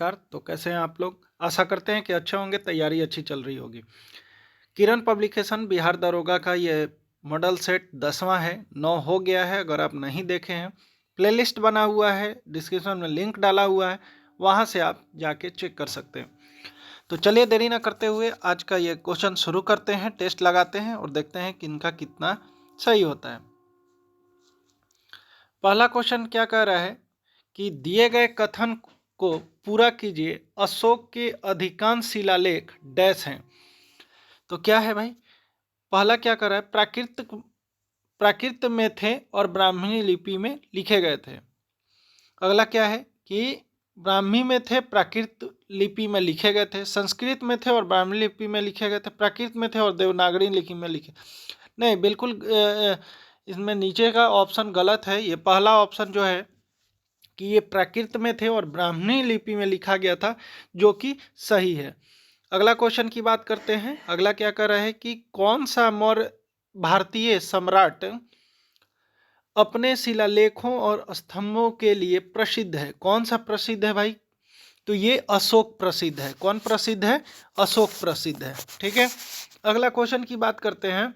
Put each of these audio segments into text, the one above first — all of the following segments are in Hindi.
नमस्कार। तो कैसे हैं आप लोग? आशा करते हैं कि अच्छे होंगे, तैयारी अच्छी चल रही होगी। किरण पब्लिकेशन बिहार दरोगा का ये मॉडल सेट 10वां है, 9 हो गया है। अगर आप नहीं देखे हैं, प्लेलिस्ट बना हुआ है, डिस्क्रिप्शन में लिंक डाला हुआ है, वहां से आप जाके चेक कर सकते हैं। तो चलिए देरी ना करते हुए आज का ये क्वेश्चन शुरू करते हैं, टेस्ट लगाते हैं और देखते हैं कि इनका कितना सही होता है। पहला क्वेश्चन क्या कह रहा है कि दिए गए कथन को पूरा कीजिए, अशोक के अधिकांश शिलालेख डैश हैं। तो क्या है भाई? पहला क्या कर रहा है? प्राकृत में थे और ब्राह्मणी लिपि में लिखे गए थे। अगला क्या है कि ब्राह्मी में थे, प्राकृत लिपि में लिखे गए थे। संस्कृत में थे और ब्राह्मणी लिपि में लिखे गए थे। प्राकृत में थे और देवनागरी लिपि में लिखे नहीं, बिल्कुल इसमें नीचे का ऑप्शन गलत है। ये पहला ऑप्शन जो है कि ये प्राकृत में थे और ब्राह्मणी लिपि में लिखा गया था, जो कि सही है। अगला क्वेश्चन की बात करते हैं। अगला क्या कर रहा है कि कौन सा मौर्य भारतीय सम्राट अपने शिलालेखों और स्तंभों के लिए प्रसिद्ध है? कौन सा प्रसिद्ध है भाई? तो ये अशोक प्रसिद्ध है। कौन प्रसिद्ध है? अशोक प्रसिद्ध है। ठीक है, अगला क्वेश्चन की बात करते हैं।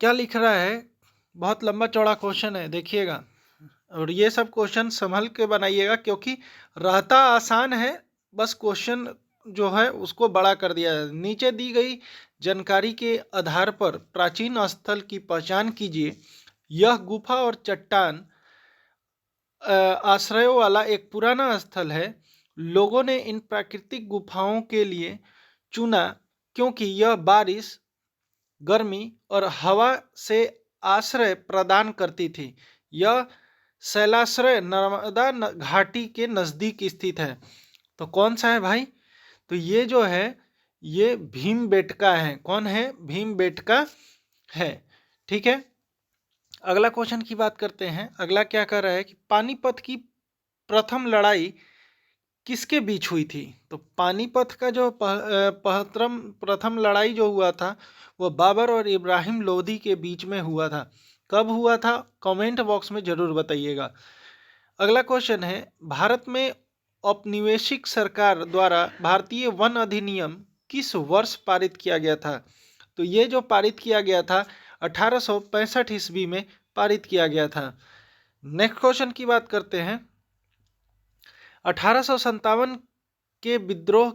क्या लिख रहा है? बहुत लंबा चौड़ा क्वेश्चन है, देखिएगा, और ये सब क्वेश्चन संभल के बनाइएगा, क्योंकि रहता आसान है, बस क्वेश्चन जो है उसको बड़ा कर दिया है। नीचे दी गई जानकारी के आधार पर प्राचीन स्थल की पहचान कीजिए। यह गुफा और चट्टान आश्रयों वाला एक पुराना स्थल है। लोगों ने इन प्राकृतिक गुफाओं के लिए चुना क्योंकि यह बारिश, गर्मी और हवा से आश्रय प्रदान करती थी। यह शैलाश्रय नर्मदा घाटी के नज़दीक स्थित है। तो कौन सा है भाई? तो ये जो है ये भीमबेटका है। कौन है? भीमबेटका है। ठीक है, अगला क्वेश्चन की बात करते हैं। अगला क्या कर रहा है कि पानीपत की प्रथम लड़ाई किसके बीच हुई थी? तो पानीपत का जो प्रथम लड़ाई जो हुआ था वो बाबर और इब्राहिम लोधी के बीच में हुआ था। कब हुआ था? कमेंट बॉक्स में जरूर बताइएगा। अगला क्वेश्चन है, भारत में औपनिवेशिक सरकार द्वारा भारतीय वन अधिनियम किस वर्ष पारित किया गया था? तो ये जो पारित किया गया था 1865 ईस्वी में पारित किया गया था। नेक्स्ट क्वेश्चन की बात करते हैं। 1857 के विद्रोह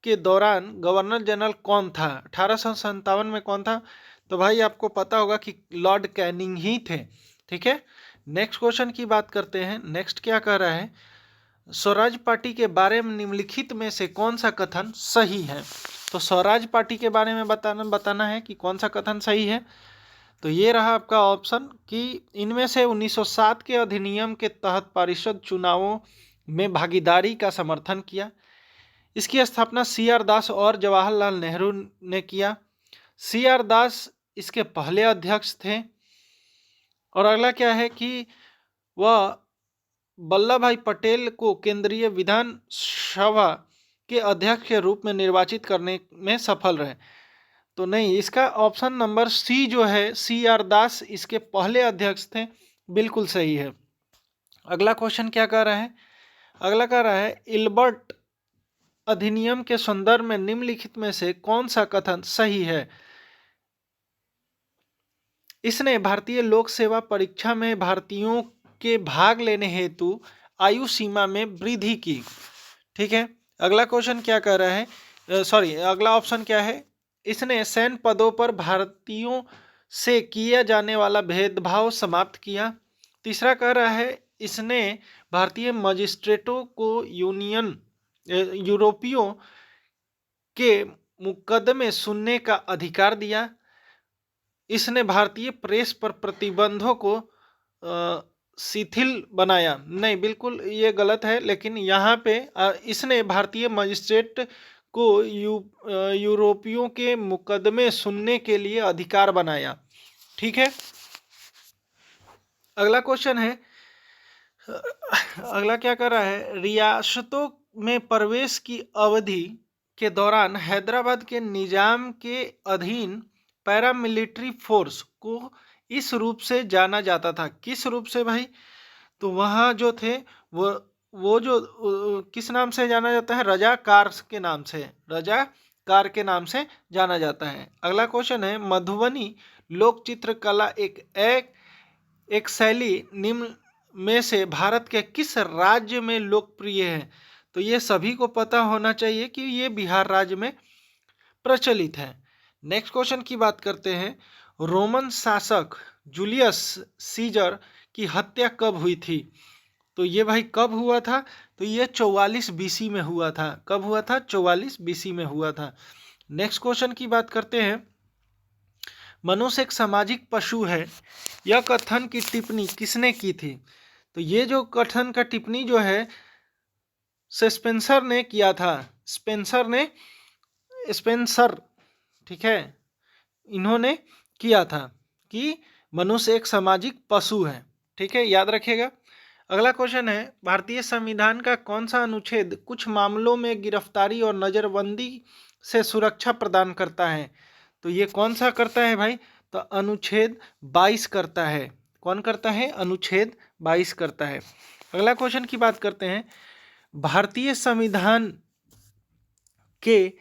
के दौरान गवर्नर जनरल कौन था? 1857 में कौन था? तो भाई आपको पता होगा कि लॉर्ड कैनिंग ही थे। ठीक है, नेक्स्ट क्वेश्चन की बात करते हैं। नेक्स्ट क्या कह रहा है? स्वराज पार्टी के बारे में निम्नलिखित में से कौन सा कथन सही है? तो स्वराज पार्टी के बारे में बताना है कि कौन सा कथन सही है। तो ये रहा आपका ऑप्शन कि इनमें से 1907 के अधिनियम के तहत परिषद चुनावों में भागीदारी का समर्थन किया। इसकी स्थापना सी.आर. दास और जवाहरलाल नेहरू ने किया। सी.आर. दास इसके पहले अध्यक्ष थे। और अगला क्या है कि वह वल्लभ भाई पटेल को केंद्रीय विधानसभा के अध्यक्ष के रूप में निर्वाचित करने में सफल रहे। तो नहीं, इसका ऑप्शन नंबर सी जो है, सी.आर. दास इसके पहले अध्यक्ष थे, बिल्कुल सही है। अगला क्वेश्चन क्या कह रहा है? अगला कह रहा है इल्बर्ट अधिनियम के संदर्भ में निम्नलिखित में से कौन सा कथन सही है? इसने भारतीय लोक सेवा परीक्षा में भारतीयों के भाग लेने हेतु आयु सीमा में वृद्धि की। ठीक है, अगला क्वेश्चन क्या कह रहा है? अगला ऑप्शन क्या है? इसने सैन्य पदों पर भारतीयों से किया जाने वाला भेदभाव समाप्त किया। तीसरा कह रहा है इसने भारतीय मजिस्ट्रेटों को यूरोपियों के मुकदमे सुनने का अधिकार दिया। इसने भारतीय प्रेस पर प्रतिबंधों को शिथिल बनाया। नहीं, बिल्कुल ये गलत है, लेकिन यहाँ पे इसने भारतीय मजिस्ट्रेट को यूरोपियों के मुकदमे सुनने के लिए अधिकार बनाया। ठीक है, अगला क्वेश्चन है। अगला क्या कर रहा है? रियासतों में प्रवेश की अवधि के दौरान हैदराबाद के निजाम के अधीन पैरामिलिट्री फोर्स को इस रूप से जाना जाता था। किस रूप से भाई? तो वहाँ जो थे वो वो जो किस नाम से जाना जाता है, रजाकार के नाम से, रजाकार के नाम से जाना जाता है। अगला क्वेश्चन है, मधुबनी लोक चित्रकला एक शैली निम्न में से भारत के किस राज्य में लोकप्रिय है? तो ये सभी को पता होना चाहिए कि ये बिहार राज्य में प्रचलित है। नेक्स्ट क्वेश्चन की बात करते हैं, रोमन शासक जूलियस सीजर की हत्या कब हुई थी? तो ये भाई कब हुआ था? तो ये 44 बीसी में हुआ था। कब हुआ था? 44 बीसी में हुआ था। नेक्स्ट क्वेश्चन की बात करते हैं, मनुष्य एक सामाजिक पशु है, यह कथन की टिप्पणी किसने की थी? तो ये जो कथन का टिप्पणी जो है स्पेंसर ने किया था। स्पेंसर, ठीक है, इन्होंने किया था कि मनुष्य एक सामाजिक पशु है। ठीक है, याद रखिएगा। अगला क्वेश्चन है, भारतीय संविधान का कौन सा अनुच्छेद कुछ मामलों में गिरफ्तारी और नजरबंदी से सुरक्षा प्रदान करता है? तो ये कौन सा करता है भाई? तो अनुच्छेद 22 करता है। कौन करता है? अनुच्छेद 22 करता है। अगला क्वेश्चन की बात करते हैं, भारतीय संविधान के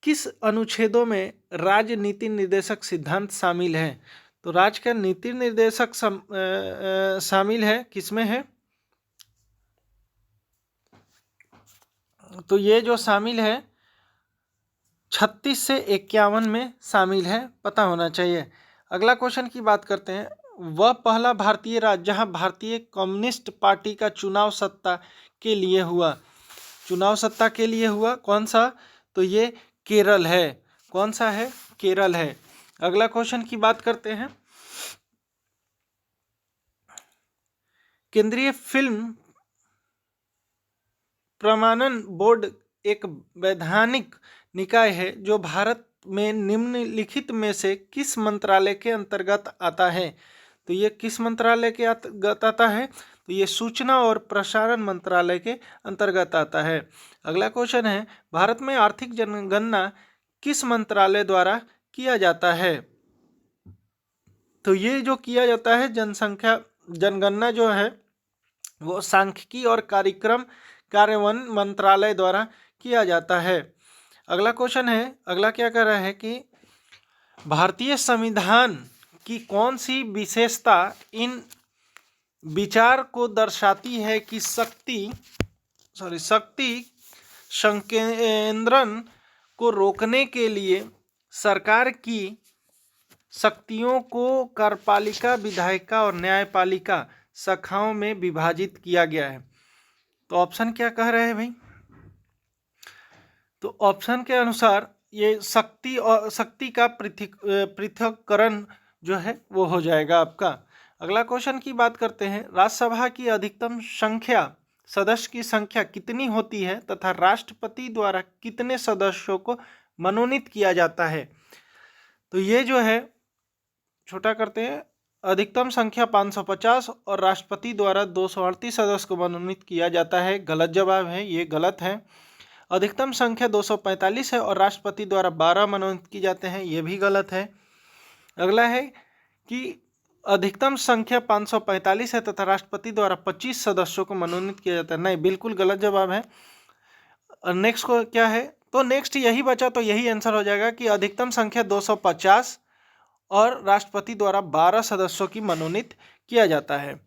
किस अनुच्छेदों में राज्य नीति निर्देशक सिद्धांत शामिल है? तो राज्य का नीति निर्देशक शामिल है, किसमें है? तो ये जो शामिल है 36 से 51 में शामिल है, पता होना चाहिए। अगला क्वेश्चन की बात करते हैं, वह पहला भारतीय राज्य जहां भारतीय कम्युनिस्ट पार्टी का चुनाव सत्ता के लिए हुआ, कौन सा? तो ये केरल है। कौन सा है? केरल है। अगला क्वेश्चन की बात करते हैं, केंद्रीय फिल्म प्रमाणन बोर्ड एक वैधानिक निकाय है जो भारत में निम्नलिखित में से किस मंत्रालय के अंतर्गत आता है? तो ये किस मंत्रालय के अंतर्गत आता है? तो ये सूचना और प्रसारण मंत्रालय के अंतर्गत आता है। अगला क्वेश्चन है, भारत में आर्थिक जनगणना किस मंत्रालय द्वारा किया जाता है? तो ये जो किया जाता है जनगणना जो है वो सांख्यिकी और कार्यक्रम कार्यान्वयन मंत्रालय द्वारा किया जाता है। अगला क्वेश्चन है, अगला क्या कर रहा है कि भारतीय संविधान की कौन सी विशेषता इन विचार को दर्शाती है कि शक्ति संकेंद्रण को रोकने के लिए सरकार की शक्तियों को कार्यपालिका, विधायिका और न्यायपालिका शाखाओं में विभाजित किया गया है? तो ऑप्शन क्या कह रहे हैं भाई? तो ऑप्शन के अनुसार ये शक्ति का पृथक्करण जो है वो हो जाएगा आपका। अगला क्वेश्चन की बात करते हैं, राज्यसभा की अधिकतम सदस्य की संख्या कितनी होती है तथा राष्ट्रपति द्वारा कितने सदस्यों को मनोनीत किया जाता है? तो ये जो है छोटा करते हैं, अधिकतम संख्या 550 और राष्ट्रपति द्वारा 238 सदस्य को मनोनीत किया जाता है। गलत जवाब है, ये गलत है। अधिकतम संख्या 245 है और राष्ट्रपति द्वारा 12 मनोनीत किए जाते हैं, ये भी गलत है। अगला है कि अधिकतम संख्या 545 है तथा राष्ट्रपति द्वारा 25 सदस्यों को मनोनीत किया जाता है, नहीं, बिल्कुल गलत जवाब है। नेक्स्ट को क्या है? तो नेक्स्ट यही बचा, तो यही आंसर हो जाएगा कि अधिकतम संख्या 250 और राष्ट्रपति द्वारा 12 सदस्यों की मनोनीत किया जाता है।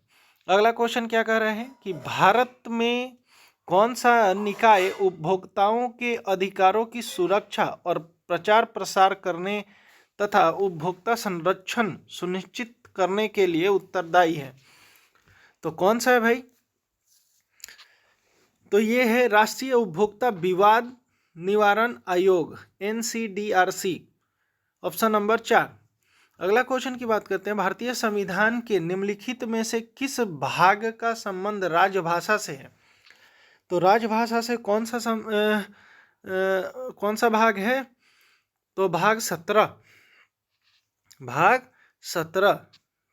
अगला क्वेश्चन क्या कह रहे हैं कि भारत में कौन सा निकाय उपभोक्ताओं के अधिकारों की सुरक्षा और प्रचार प्रसार करने तथा उपभोक्ता संरक्षण सुनिश्चित करने के लिए उत्तरदायी है? तो कौन सा है भाई? तो ये है राष्ट्रीय उपभोक्ता विवाद निवारण आयोग, NCDRC, ऑप्शन नंबर 4। अगला क्वेश्चन की बात करते हैं, भारतीय संविधान के निम्नलिखित में से किस भाग का संबंध राजभाषा से है? तो राजभाषा से कौन सा भाग है? तो भाग 17,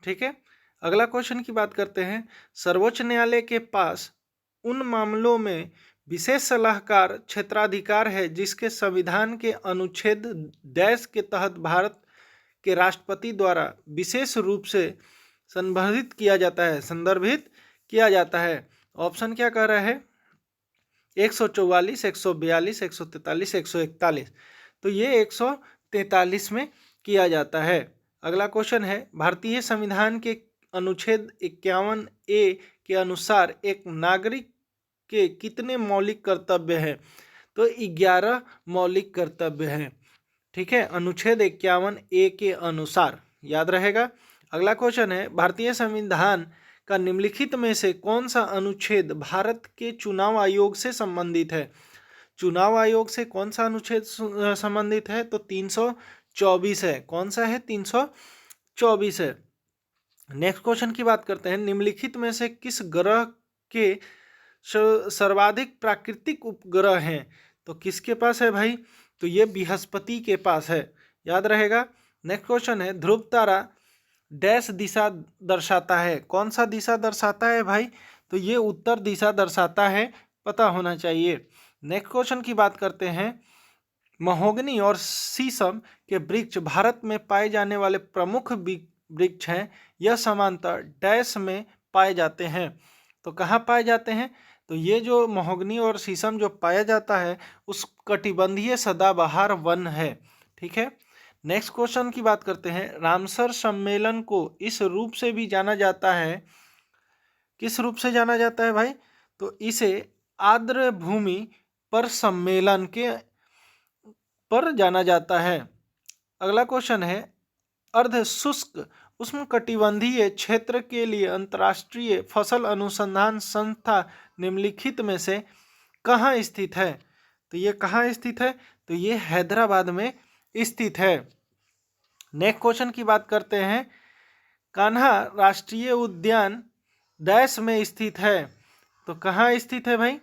ठीक है। अगला क्वेश्चन की बात करते हैं, सर्वोच्च न्यायालय के पास उन मामलों में विशेष सलाहकार क्षेत्राधिकार है जिसके संविधान के अनुच्छेद डैश के तहत भारत के राष्ट्रपति द्वारा विशेष रूप से संदर्भित किया जाता है। ऑप्शन क्या कह रहा है? 144, 142, 143, 141। तो ये 143 में किया जाता है। अगला क्वेश्चन है, भारतीय संविधान के अनुच्छेद 51A के अनुसार एक नागरिक के कितने मौलिक कर्तव्य हैं? तो 11 मौलिक कर्तव्य हैं। ठीक है, अनुच्छेद 51A के अनुसार, याद रहेगा। अगला क्वेश्चन है, भारतीय संविधान का निम्नलिखित में से कौन सा अनुच्छेद भारत के चुनाव आयोग से संबंधित है? चुनाव आयोग से कौन सा अनुच्छेद संबंधित है? तो 324 है। कौन सा है? 324 है। नेक्स्ट क्वेश्चन की बात करते हैं, निम्नलिखित में से किस ग्रह के सर्वाधिक प्राकृतिक उपग्रह हैं? तो किसके पास है भाई? तो ये बृहस्पति के पास है, याद रहेगा। नेक्स्ट क्वेश्चन है, ध्रुव तारा डैश दिशा दर्शाता है? कौन सा दिशा दर्शाता है भाई? तो ये उत्तर दिशा दर्शाता है, पता होना चाहिए। नेक्स्ट क्वेश्चन की बात करते हैं, महोगनी और शीशम के वृक्ष भारत में पाए जाने वाले प्रमुख वृक्ष हैं। यह समांतर डैश में पाए जाते हैं। तो कहाँ पाए जाते हैं? तो ये जो महोगनी और शीशम जो पाया जाता है उस कटिबंधीय सदाबहार वन है। ठीक है। नेक्स्ट क्वेश्चन की बात करते हैं, रामसर सम्मेलन को इस रूप से भी जाना जाता है, किस रूप से जाना जाता है भाई? तो इसे आर्द्र भूमि पर सम्मेलन के पर जाना जाता है। अगला क्वेश्चन है, अर्ध शुष्क उष्णकटिबंधीय क्षेत्र के लिए अंतर्राष्ट्रीय फसल अनुसंधान संस्था निम्नलिखित में से कहाँ स्थित है? तो ये कहाँ स्थित है? तो ये हैदराबाद में स्थित है। नेक्स्ट क्वेश्चन की बात करते हैं, कान्हा राष्ट्रीय उद्यान डैश में स्थित है? तो कहाँ स्थित है भाई?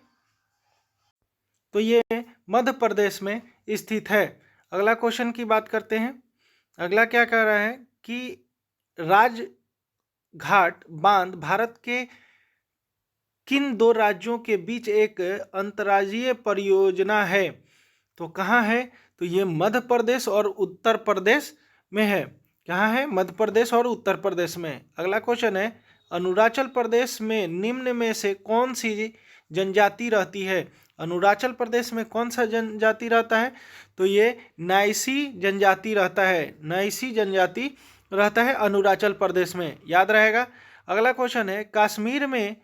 तो ये मध्य प्रदेश में स्थित है। अगला क्वेश्चन की बात करते हैं, अगला क्या कह रहा है कि राजघाट बांध भारत के किन दो राज्यों के बीच एक अंतर्राज्यीय परियोजना है? तो कहाँ है? तो ये मध्य प्रदेश और उत्तर प्रदेश में है। कहाँ है? मध्य प्रदेश और उत्तर प्रदेश में। अगला क्वेश्चन है, अरुणाचल प्रदेश में निम्न में से कौन सी जनजाति रहती है? अरुणाचल प्रदेश में कौन सा जनजाति रहता है? तो ये नाइसी जनजाति रहता है। नाइसी जनजाति रहता है अरुणाचल प्रदेश में, याद रहेगा। अगला क्वेश्चन है, कश्मीर में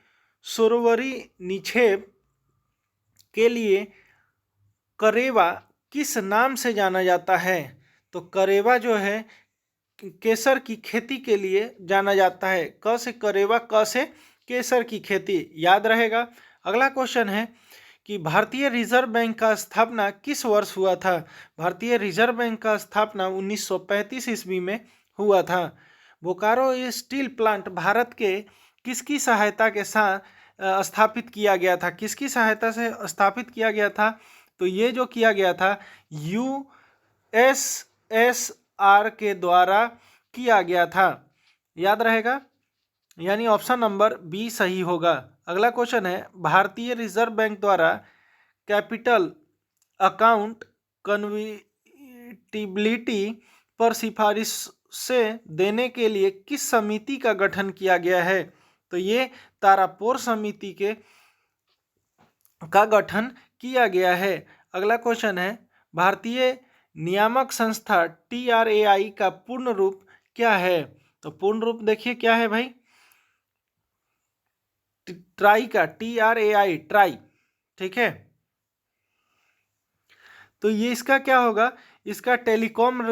सरोवरी निक्षेप के लिए करेवा किस नाम से जाना जाता है? तो करेवा जो है केसर की खेती के लिए जाना जाता है। क से करेवा, क से केसर की खेती, याद रहेगा। अगला क्वेश्चन है कि भारतीय रिजर्व बैंक का स्थापना किस वर्ष हुआ था? भारतीय रिजर्व बैंक का स्थापना 1935 ईस्वी में हुआ था। बोकारो स्टील प्लांट भारत के किसकी सहायता के साथ स्थापित किया गया था? किसकी सहायता से स्थापित किया गया था? तो ये जो किया गया था USSR के द्वारा किया गया था, याद रहेगा। यानी ऑप्शन नंबर बी सही होगा। अगला क्वेश्चन है, भारतीय रिजर्व बैंक द्वारा कैपिटल अकाउंट कन्वर्टिबिलिटी पर सिफारिश से देने के लिए किस समिति का गठन किया गया है? तो ये तारापोर समिति का गठन किया गया है। अगला क्वेश्चन है, भारतीय नियामक संस्था TRAI का पूर्ण रूप क्या है? तो पूर्ण रूप देखिए क्या है भाई? ट्राई का, TRAI ट्राई। ठीक है, तो ये इसका क्या होगा? इसका telecom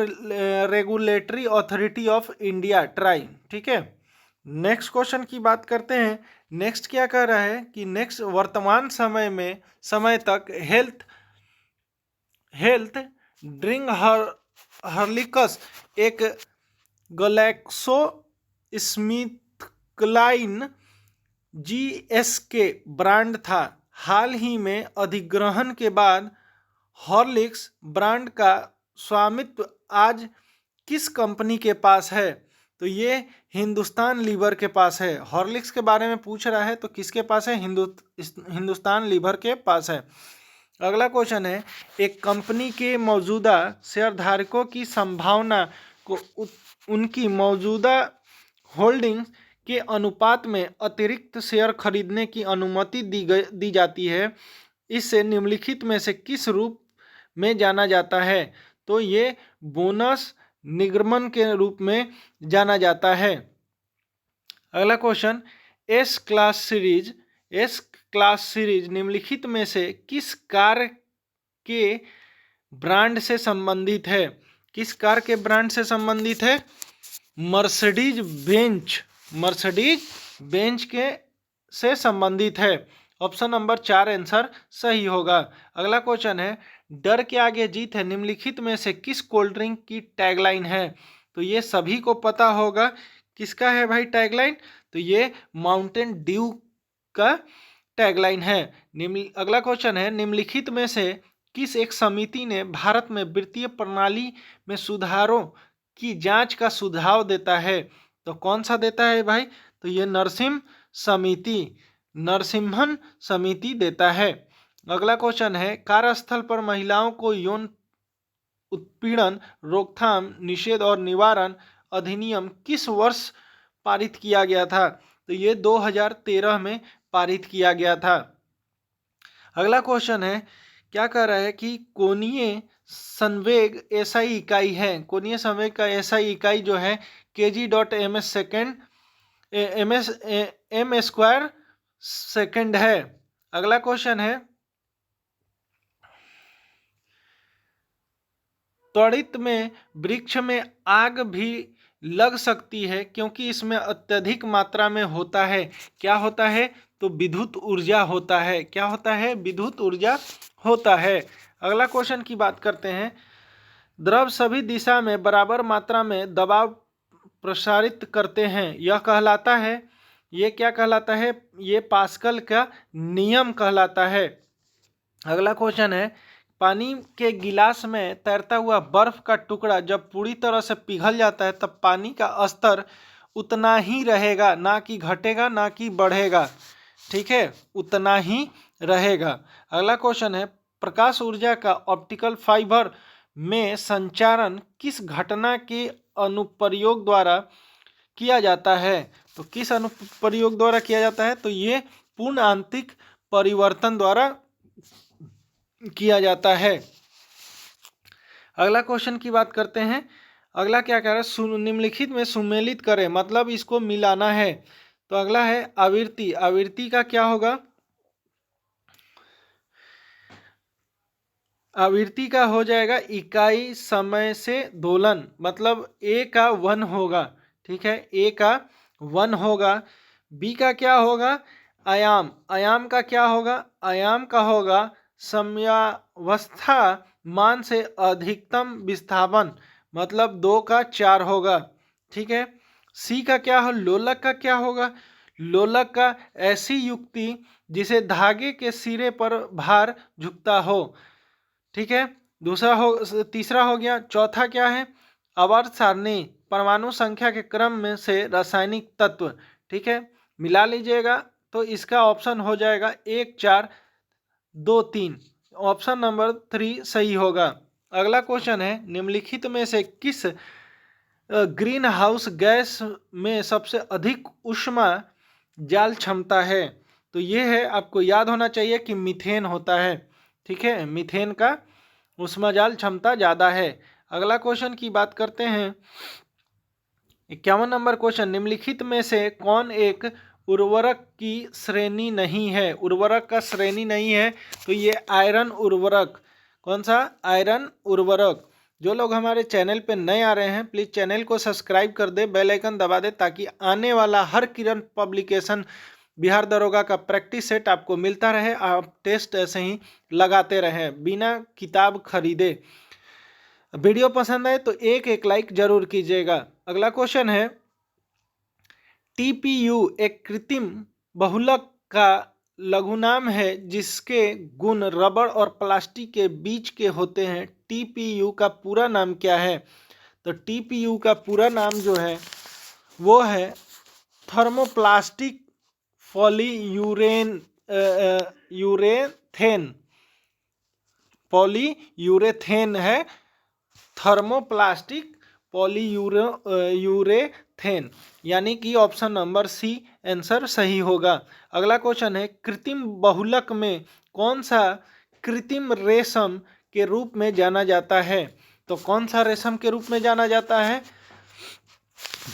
regulatory authority of India, try. ठीक है। नेक्स्ट क्वेश्चन की बात करते हैं। नेक्स्ट क्या कह रहा है कि नेक्स्ट वर्तमान समय तक हेल्थ ड्रिंक हॉर्लिक्स एक ग्लैक्सो स्मिथक्लाइन GSK ब्रांड था। हाल ही में अधिग्रहण के बाद हॉर्लिक्स ब्रांड का स्वामित्व आज किस कंपनी के पास है? तो ये हिंदुस्तान लीवर के पास है। हॉर्लिक्स के बारे में पूछ रहा है तो किसके पास है? हिंदुस्तान लीवर के पास है। अगला क्वेश्चन है, एक कंपनी के मौजूदा शेयरधारकों की संभावना को उनकी मौजूदा होल्डिंग के अनुपात में अतिरिक्त शेयर खरीदने की अनुमति दी जाती है, इससे निम्नलिखित में से किस रूप में जाना जाता है? तो ये बोनस निर्गमन के रूप में जाना जाता है। अगला क्वेश्चन, एस क्लास सीरीज निम्नलिखित में से किस कार के ब्रांड से संबंधित है? किस कार के ब्रांड से संबंधित है? मर्सिडीज बेंज के से संबंधित है। ऑप्शन नंबर 4 आंसर सही होगा। अगला क्वेश्चन है, डर के आगे जीत है निम्नलिखित में से किस कोल्ड ड्रिंक की टैगलाइन है? तो ये सभी को पता होगा किसका है भाई टैगलाइन, तो ये माउंटेन ड्यू का टैगलाइन है। अगला क्वेश्चन है, निम्नलिखित में से किस एक समिति ने भारत में वित्तीय प्रणाली में सुधारों की जांच का सुझाव देता है? तो कौन सा देता है भाई? तो ये नरसिम्हन समिति देता है। अगला क्वेश्चन है, कार्यस्थल पर महिलाओं को यौन उत्पीड़न रोकथाम निषेध और निवारण अधिनियम किस वर्ष पारित किया गया था? तो ये 2013 में पारित किया गया था। अगला क्वेश्चन है, क्या कह रहा है कि कोणीय संवेग एसआई इकाई है। कोणीय संवेग का एसआई इकाई जो है kg/m² है। अगला क्वेश्चन है, त्वरित में वृक्ष में आग भी लग सकती है क्योंकि इसमें अत्यधिक मात्रा में होता है। क्या होता है? तो विद्युत ऊर्जा होता है। क्या होता है? विद्युत ऊर्जा होता है। अगला क्वेश्चन की बात करते हैं, द्रव सभी दिशा में बराबर मात्रा में दबाव प्रसारित करते हैं, यह कहलाता है, ये क्या कहलाता है? ये पास्कल का नियम कहलाता है। अगला क्वेश्चन है, पानी के गिलास में तैरता हुआ बर्फ का टुकड़ा जब पूरी तरह से पिघल जाता है तब पानी का स्तर उतना ही रहेगा, ना कि घटेगा ना कि बढ़ेगा। ठीक है, उतना ही रहेगा। अगला क्वेश्चन है, प्रकाश ऊर्जा का ऑप्टिकल फाइबर में संचारण किस घटना के अनुप्रयोग द्वारा किया जाता है? तो किस अनुप्रयोग द्वारा किया जाता है? तो ये पूर्ण आंतरिक परिवर्तन द्वारा किया जाता है। अगला क्वेश्चन की बात करते हैं। अगला क्या कह रहा है, निम्नलिखित में सुमेलित करें, मतलब इसको मिलाना है। तो अगला है आवृत्ति। आवृत्ति का क्या होगा? आवृत्ति का हो जाएगा इकाई समय से दोलन, मतलब ए का 1 होगा। ठीक है, ए का 1 होगा। बी का क्या होगा? आयाम। आयाम का क्या होगा? आयाम का होगा समयावस्था मान से अधिकतम विस्थापन, मतलब 2 का 4 होगा। ठीक है, सी का क्या हो? लोलक का क्या होगा? लोलक का ऐसी युक्ति जिसे धागे के सिरे पर भार झुकता हो। ठीक है, तीसरा हो गया। चौथा क्या है? आवर्त सारणी, परमाणु संख्या के क्रम में से रासायनिक तत्व। ठीक है, मिला लीजिएगा तो इसका ऑप्शन हो जाएगा 1 4 2 3। ऑप्शन नंबर 3 सही होगा। अगला क्वेश्चन है, निम्नलिखित में से किस ग्रीन हाउस गैस में सबसे अधिक ऊष्मा जाल क्षमता है? तो ये है, आपको याद होना चाहिए कि मीथेन होता है। ठीक है, मीथेन का ऊष्मा जाल क्षमता ज़्यादा है। अगला क्वेश्चन की बात करते हैं, 51 नंबर क्वेश्चन, निम्नलिखित में से कौन एक उर्वरक की श्रेणी नहीं है? उर्वरक का श्रेणी नहीं है, तो ये आयरन उर्वरक। कौन सा? आयरन उर्वरक। जो लोग हमारे चैनल पे नए आ रहे हैं प्लीज़ चैनल को सब्सक्राइब कर दे, बेल आइकन दबा दे, ताकि आने वाला हर किरण पब्लिकेशन बिहार दरोगा का प्रैक्टिस सेट आपको मिलता रहे, आप टेस्ट ऐसे ही लगाते रहें बिना किताब खरीदे। वीडियो पसंद आए तो एक लाइक जरूर कीजिएगा। अगला क्वेश्चन है, टीपीयू एक कृत्रिम बहुलक का लघुनाम है जिसके गुण रबड़ और प्लास्टिक के बीच के होते हैं। टीपीयू का पूरा नाम क्या है? तो टीपीयू का पूरा नाम जो है वो है थर्मोप्लास्टिक पॉलीयूरेथेन है। थर्मोप्लास्टिक पॉलीयूरेथेन मीथेन, यानी कि ऑप्शन नंबर सी आंसर सही होगा। अगला क्वेश्चन है, कृत्रिम बहुलक में कौन सा कृत्रिम रेशम के रूप में जाना जाता है? तो कौन सा रेशम के रूप में जाना जाता है?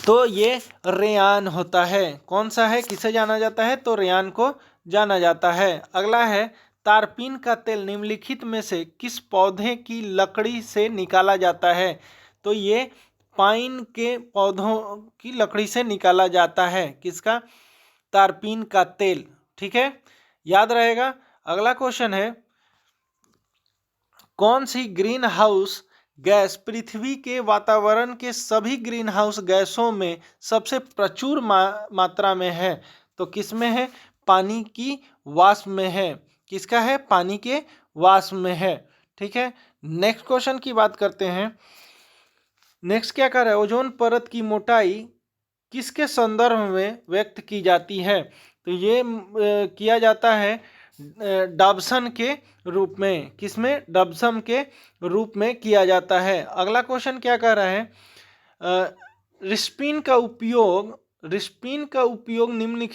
तो ये रेयान होता है। कौन सा है, किसे जाना जाता है? तो रेयान को जाना जाता है। अगला है, तारपीन का तेल निम्नलिखित में से किस पौधे की लकड़ी से निकाला जाता है? तो ये पाइन के पौधों की लकड़ी से निकाला जाता है। किसका? तारपीन का तेल। ठीक है, याद रहेगा। अगला क्वेश्चन है, कौन सी ग्रीन हाउस गैस पृथ्वी के वातावरण के सभी ग्रीन हाउस गैसों में सबसे प्रचुर मात्रा में है? तो किसमें है? पानी की वाष्प में है। किसका है? पानी के वाष्प में है। ठीक है, नेक्स्ट क्वेश्चन की बात करते हैं। नेक्स्ट क्या कर रहा है, ओजोन परत की मोटाई किसके संदर्भ में व्यक्त की जाती है? तो ये किया जाता है डॉब्सन के रूप में। किसमें? डॉब्सन के रूप में किया जाता है। अगला क्वेश्चन क्या कह रहा है, रिस्पिन का उपयोग निम्न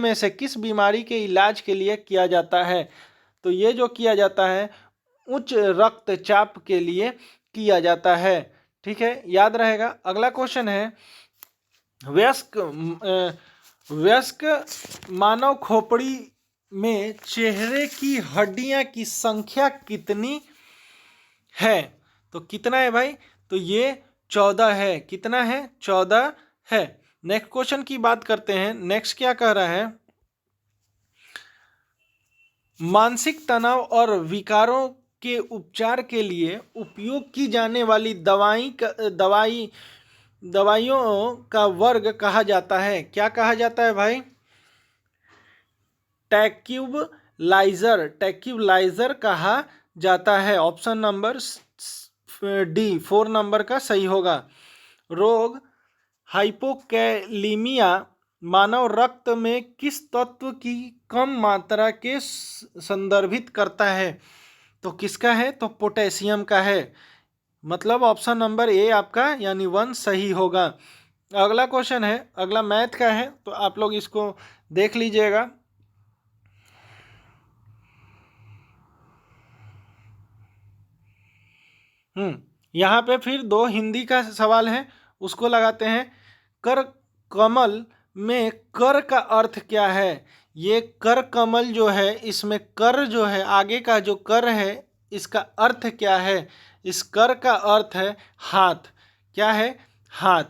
में से किस बीमारी के इलाज के लिए किया जाता है? तो ये जो किया जाता है उच्च रक्तचाप के लिए किया जाता है। ठीक है, याद रहेगा। अगला क्वेश्चन है, वयस्क मानव खोपड़ी में चेहरे की हड्डियां की संख्या कितनी है? तो कितना है भाई? तो ये 14 है। कितना है? 14 है। नेक्स्ट क्वेश्चन की बात करते हैं। नेक्स्ट क्या कह रहा है, मानसिक तनाव और विकारों के उपचार के लिए उपयोग की जाने वाली दवाइयों का वर्ग कहा जाता है? क्या कहा जाता है भाई? टैक्यूबलाइजर कहा जाता है। ऑप्शन नंबर डी 4 नंबर का सही होगा। रोग हाइपोकैलीमिया मानव रक्त में किस तत्व की कम मात्रा के संदर्भित करता है? तो किसका है? तो पोटेशियम का है। मतलब ऑप्शन नंबर ए आपका यानी 1 सही होगा। अगला क्वेश्चन है, अगला मैथ का है, तो आप लोग इसको देख लीजिएगा। यहाँ पे फिर 2 हिंदी का सवाल है, उसको लगाते हैं। कर कमल में कर का अर्थ क्या है? ये कर कमल जो है, इसमें कर जो है, आगे का जो कर है, इसका अर्थ क्या है? इस कर का अर्थ है हाथ। क्या है? हाथ।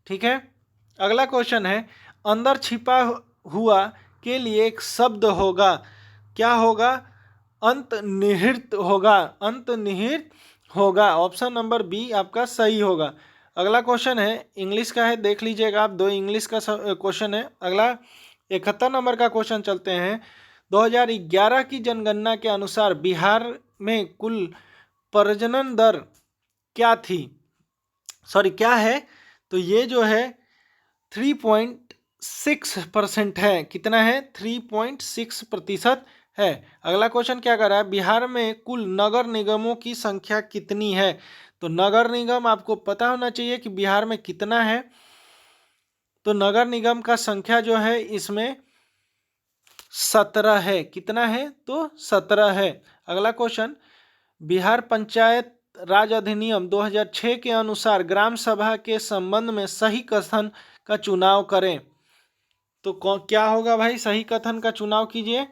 ठीक है, अगला क्वेश्चन है, अंदर छिपा हुआ के लिए एक शब्द होगा। क्या होगा? अंतर्निहित होगा। अंतर्निहित होगा। ऑप्शन नंबर बी आपका सही होगा। अगला क्वेश्चन है, इंग्लिश का है, देख लीजिएगा आप। 2 इंग्लिश का क्वेश्चन है। अगला 71 नंबर का क्वेश्चन चलते हैं। 2011 की जनगणना के अनुसार बिहार में कुल प्रजनन दर क्या थी? सॉरी, क्या है? तो ये जो है 3.6% है। कितना है? 3.6% है। अगला क्वेश्चन क्या कर रहा है, बिहार में कुल नगर निगमों की संख्या कितनी है? तो नगर निगम आपको पता होना चाहिए कि बिहार में कितना है। तो नगर निगम का संख्या जो है इसमें 17 है। कितना है? तो 17 है। अगला क्वेश्चन, बिहार पंचायत राज अधिनियम 2006 के अनुसार ग्राम सभा के संबंध में सही कथन का चुनाव करें। तो क्या होगा भाई? सही कथन का चुनाव कीजिए।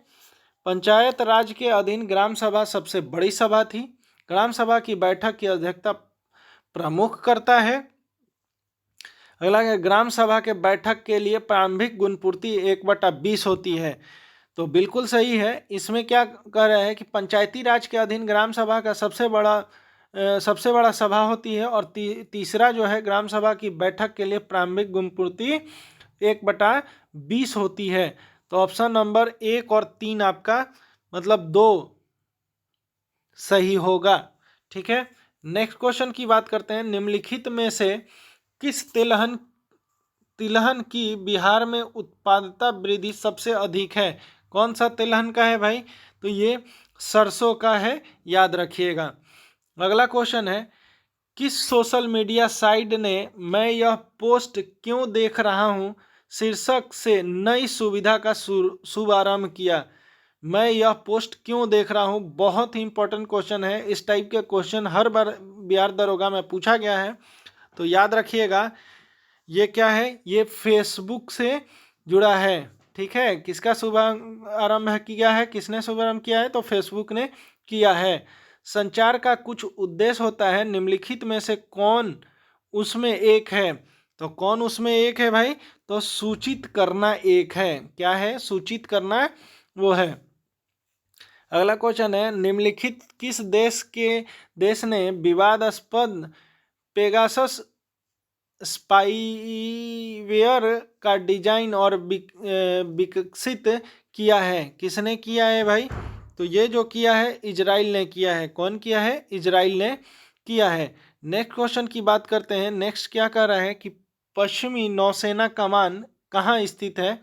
पंचायत राज के अधीन ग्राम सभा सबसे बड़ी सभा थी। ग्राम सभा की बैठक की अध्यक्षता प्रमुख करता है। अगला है, ग्राम सभा के बैठक के लिए प्रारंभिक गुणपूर्ति 1/20 होती है। तो बिल्कुल सही है। इसमें क्या कह रहा है कि पंचायती राज के अधीन ग्राम सभा का सबसे बड़ा सभा होती है। और तीसरा जो है, ग्राम सभा की बैठक के लिए प्रारंभिक गुणपूर्ति 1/20 होती है। तो ऑप्शन नंबर 1 और 3 आपका मतलब 2 सही होगा। ठीक है, नेक्स्ट क्वेश्चन की बात करते हैं। निम्नलिखित में से किस तिलहन की बिहार में उत्पादकता वृद्धि सबसे अधिक है? कौन सा तिलहन का है भाई? तो ये सरसों का है, याद रखिएगा। अगला क्वेश्चन है, किस सोशल मीडिया साइट ने मैं यह पोस्ट क्यों देख रहा हूं शीर्षक से नई सुविधा का शुभारंभ किया? मैं यह पोस्ट क्यों देख रहा हूं, बहुत ही इंपॉर्टेंट क्वेश्चन है। इस टाइप के क्वेश्चन हर बार बिहार दरोगा में पूछा गया है, तो याद रखिएगा। ये क्या है? ये फेसबुक से जुड़ा है, ठीक है। किसका शुभारंभ किया है, किसने शुभारंभ किया है? तो फेसबुक ने किया है। संचार का कुछ उद्देश्य होता है, निम्नलिखित में से कौन उसमें एक है? तो कौन उसमें एक है भाई? तो सूचित करना एक है। क्या है? सूचित करना वो है। अगला क्वेश्चन है, निम्नलिखित किस देश ने विवादास्पद पेगासस स्पाईवेयर का डिजाइन और विकसित किया है? किसने किया है भाई? तो ये जो किया है इजराइल ने किया है। कौन किया है? इजराइल ने किया है। नेक्स्ट क्वेश्चन की बात करते हैं। नेक्स्ट क्या कह रहा है कि पश्चिमी नौसेना कमान कहाँ स्थित है?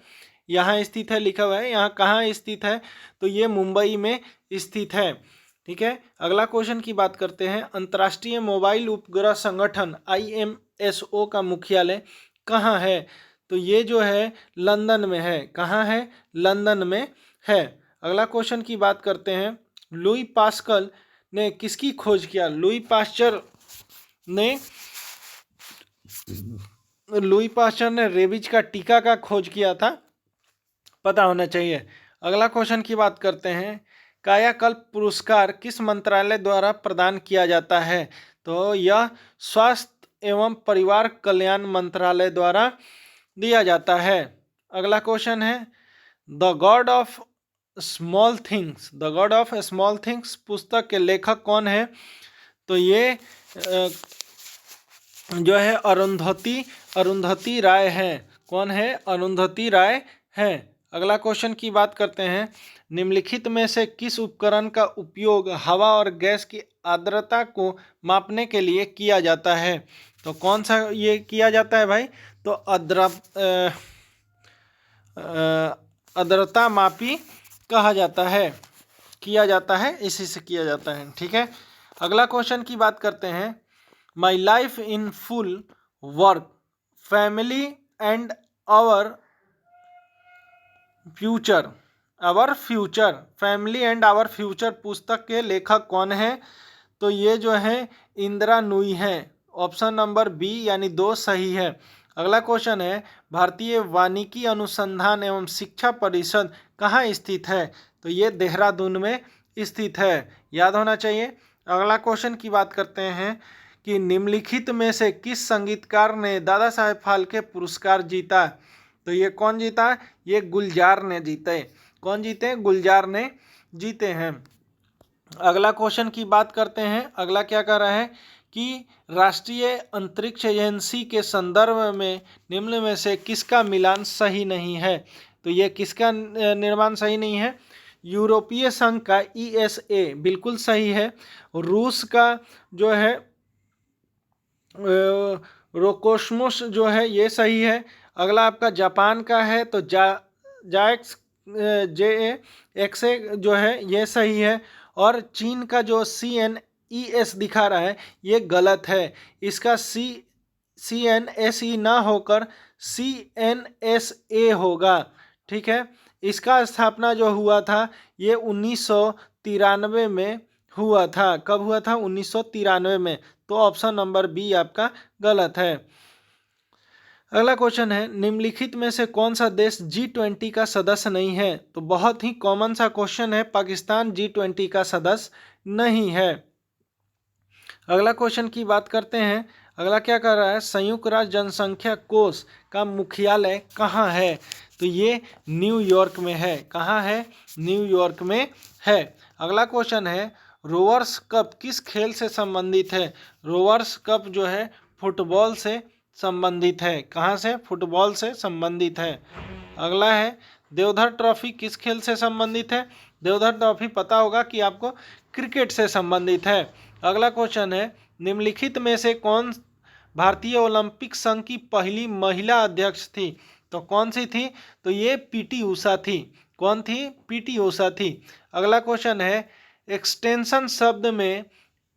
यहाँ स्थित है लिखा हुआ है, यहाँ कहाँ स्थित है? तो ये मुंबई में स्थित है, ठीक है। अगला क्वेश्चन की बात करते हैं। अंतर्राष्ट्रीय मोबाइल उपग्रह संगठन IMSO का मुख्यालय कहाँ है? तो ये जो है लंदन में है। कहाँ है? लंदन में है। अगला क्वेश्चन की बात करते हैं। लुई पास्कल ने किसकी खोज किया? लुई पास्चर ने रेबीज का टीका का खोज किया था, पता होना चाहिए। अगला क्वेश्चन की बात करते हैं। कायाकल्प पुरस्कार किस मंत्रालय द्वारा प्रदान किया जाता है? तो यह स्वास्थ्य एवं परिवार कल्याण मंत्रालय द्वारा दिया जाता है। अगला क्वेश्चन है, the God of small things पुस्तक के लेखक कौन है? तो ये जो है अरुंधति राय है। कौन है? अरुंधति राय है। अगला क्वेश्चन की बात करते हैं। निम्नलिखित में से किस उपकरण का उपयोग हवा और गैस की आर्द्रता को मापने के लिए किया जाता है? तो कौन सा ये किया जाता है भाई? तो आर्द्रता मापी कहा जाता है, किया जाता है, इसी से किया जाता है, ठीक है। अगला क्वेश्चन की बात करते हैं। My life in full work family and our future family and our future पुस्तक के लेखक कौन है? तो ये जो है इंदिरा नूई है। ऑप्शन नंबर बी यानी 2 सही है। अगला क्वेश्चन है, भारतीय वानिकी अनुसंधान एवं शिक्षा परिषद कहाँ स्थित है? तो ये देहरादून में स्थित है, याद होना चाहिए। अगला क्वेश्चन की बात करते हैं कि निम्नलिखित में से किस संगीतकार ने दादा साहेब फाल्के पुरस्कार जीता? तो ये कौन जीता? ये गुलजार ने जीते। कौन जीते? गुलजार ने जीते हैं। अगला क्वेश्चन की बात करते हैं। अगला क्या कह रहा है कि राष्ट्रीय अंतरिक्ष एजेंसी के संदर्भ में निम्न में से किसका मिलान सही नहीं है? तो ये किसका निर्माण सही नहीं है? यूरोपीय संघ का ESA बिल्कुल सही है। रूस का जो है रोकोस्मोस जो है ये सही है। अगला आपका जापान का है तो JAXA जो है ये सही है। और चीन का जो CNES दिखा रहा है ये गलत है। इसका CNSE ना होकर CNSA होगा, ठीक है। इसका स्थापना जो हुआ था ये 1993 में हुआ था। कब हुआ था? 1993 में। तो ऑप्शन नंबर बी आपका गलत है। अगला क्वेश्चन है, निम्नलिखित में से कौन सा देश G20 का सदस्य नहीं है? तो बहुत ही कॉमन सा क्वेश्चन है, पाकिस्तान G20 का सदस्य नहीं है। अगला क्वेश्चन की बात करते हैं। अगला क्या कर रहा है, संयुक्त राष्ट्र जनसंख्या कोष का मुख्यालय कहाँ है? तो ये न्यूयॉर्क में है। कहाँ है? न्यूयॉर्क में है। अगला क्वेश्चन है, रोवर्स कप किस खेल से संबंधित है? रोवर्स कप जो है फुटबॉल से संबंधित है। कहाँ से? फुटबॉल से संबंधित है। अगला है, देवधर ट्रॉफी किस खेल से संबंधित है? देवधर ट्रॉफी पता होगा कि आपको क्रिकेट से संबंधित है। अगला क्वेश्चन है, निम्नलिखित में से कौन भारतीय ओलंपिक संघ की पहली महिला अध्यक्ष थी? तो कौन सी थी? तो ये PT उषा थी। कौन थी? PT उषा थी। अगला क्वेश्चन है, एक्सटेंशन शब्द में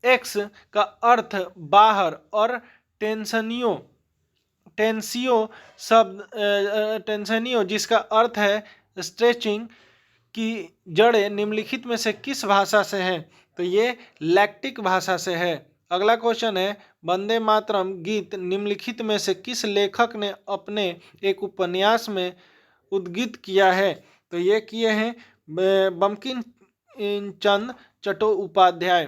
एक्स का अर्थ बाहर और टेंसियो जिसका अर्थ है स्ट्रेचिंग की जड़ें निम्नलिखित में से किस भाषा से हैं? तो ये लैक्टिक भाषा से है। अगला क्वेश्चन है वंदे मातरम गीत निम्नलिखित में से किस लेखक ने अपने एक उपन्यास में उद्गीत किया है? तो ये किए हैं बंकिम चंद्र चट्टोपाध्याय।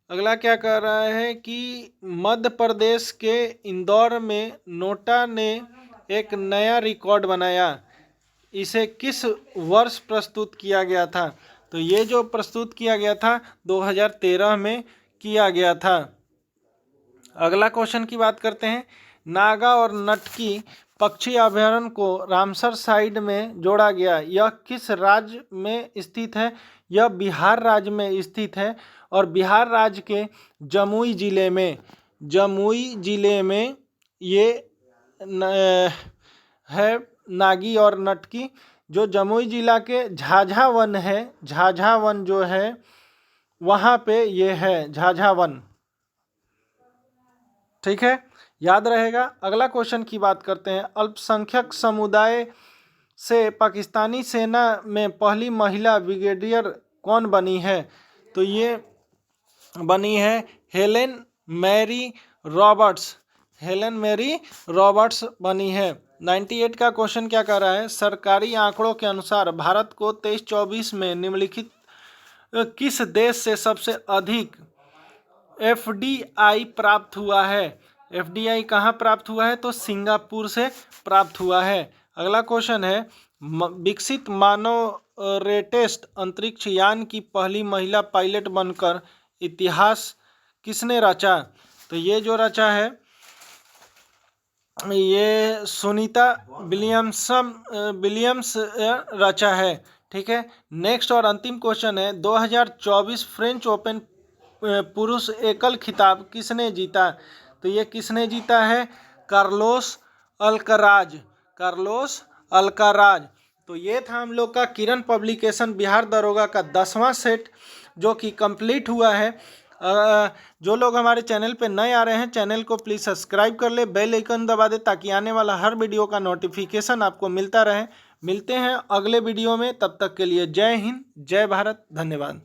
अगला क्या कर रहा है कि मध्य प्रदेश के इंदौर में नोटा ने एक नया रिकॉर्ड बनाया, इसे किस वर्ष प्रस्तुत किया गया था? तो ये जो प्रस्तुत किया गया था 2013 में किया गया था। अगला क्वेश्चन की बात करते हैं, नागा और नटकी पक्षी अभयारण्य को रामसर साइट में जोड़ा गया, यह किस राज्य में स्थित है? यह बिहार राज्य में स्थित है और बिहार राज्य के जमुई जिले में ये है नागी और नटकी। जो जमुई जिला के झाझा वन है, झाझा वन जो है वहाँ पे ये है झाझा वन, ठीक है, याद रहेगा। अगला क्वेश्चन की बात करते हैं, अल्पसंख्यक समुदाय से पाकिस्तानी सेना में पहली महिला ब्रिगेडियर कौन बनी है? तो ये बनी है हेलेन मैरी रॉबर्ट्स बनी है। 98 का क्वेश्चन क्या कर रहा है, सरकारी आंकड़ों के अनुसार भारत को 23-24 में निम्नलिखित किस देश से सबसे अधिक FDI प्राप्त हुआ है? FDI कहाँ प्राप्त हुआ है? तो सिंगापुर से प्राप्त हुआ है। अगला क्वेश्चन है, विकसित मानव रेटेस्ट अंतरिक्ष यान की पहली महिला पायलट बनकर इतिहास किसने रचा? तो ये जो रचा है ये सुनीता विलियम्स रचा है, ठीक है। नेक्स्ट और अंतिम क्वेश्चन है, 2024 फ्रेंच ओपन पुरुष एकल खिताब किसने जीता? तो ये किसने जीता है? Carlos Alcaraz. तो ये था हम लोग का किरण पब्लिकेशन बिहार दरोगा का 10वां सेट जो कि कंप्लीट हुआ है। जो लोग हमारे चैनल पे नए आ रहे हैं, चैनल को प्लीज़ सब्सक्राइब कर ले, बेल आइकन दबा दे ताकि आने वाला हर वीडियो का नोटिफिकेशन आपको मिलता रहे। मिलते हैं अगले वीडियो में, तब तक के लिए जय हिंद, जय भारत, धन्यवाद।